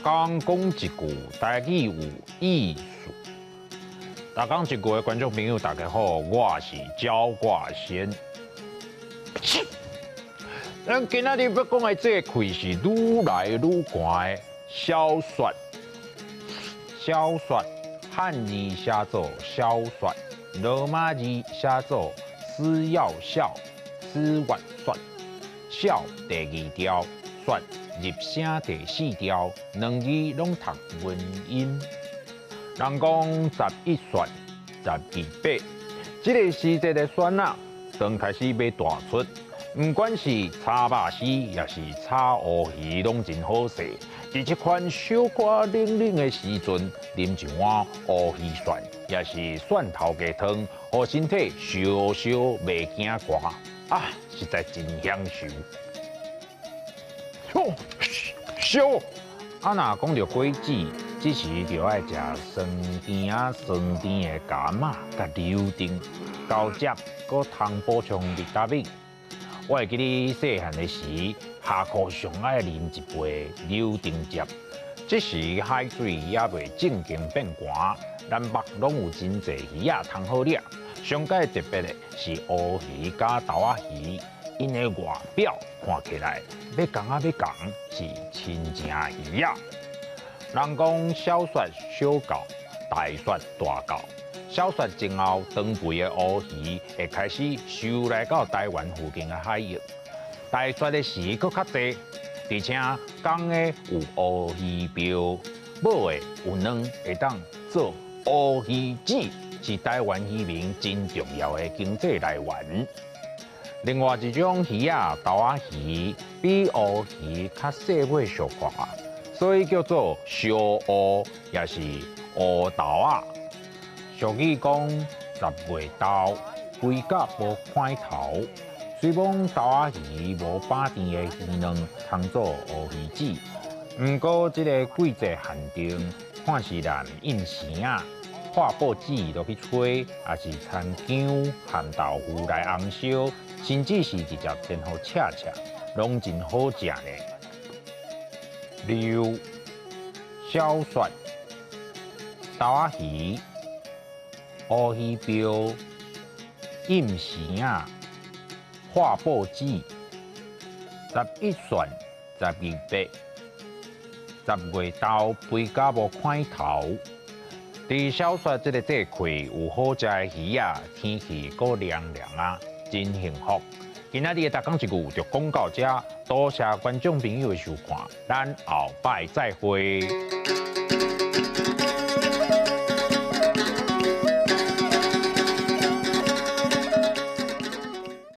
讲讲一句台语有艺术。大家一句的观众朋友，大家好，我是焦挂先。咱今仔日要讲的这个气是愈来愈寒的小雪。小雪汉字写作小雪，罗马字写作思要笑，思愿雪。笑第二条，雪入声第四条，两字拢读文音。人讲11雪，12白，这个时节的雪啊，刚开始要大出。不管是炒肉丝，也是炒乌鱼，拢真好势。在这款小可冷冷的时阵，啉一碗乌鱼蒜，也是蒜头鸡汤，互身体烧烧袂惊寒啊，实在真享受。烧啊！若讲到果子，这时就爱食酸甜的柑仔甲柳丁，高汁，搁通补充维他命。我会记得细汉的时，下课上爱啉一杯柳丁汁。这时海水也未正经变寒，咱目拢有真侪鱼仔通好掠。上界特别的是乌鱼加豆仔鱼，因的外表看起来要讲是亲情鱼仔。人讲小雪小到，大雪大到。小雪前后，长肥的乌鱼会开始收来到台湾附近的海域。大雪的时佫较济，而且公的有乌鱼标，母的有卵，会当做乌鱼子，是台湾渔民真重要的经济来源。另外一种鱼啊，豆仔鱼比乌鱼较细尾小块，所以叫做小乌，也是乌豆仔。俗语讲10月豆，龟甲无看头。虽讲豆仔鱼无把甜的鱼卵通做乌鱼子，不过这个季节限定，看是咱印钱啊、化报纸落去吹，也是参姜含豆腐来红烧，甚至是直接煎好赤赤，拢真好食呢。柳、小雪、豆仔鱼。乌鱼标、印钱啊、化报纸、11蒜、12白、10月豆，肥甲无看头。伫小雪这个地区有好食的鱼啊，天气够凉凉啊，真幸福。今仔日的大讲一句就讲到这，多谢观众朋友的收看，咱后摆再会。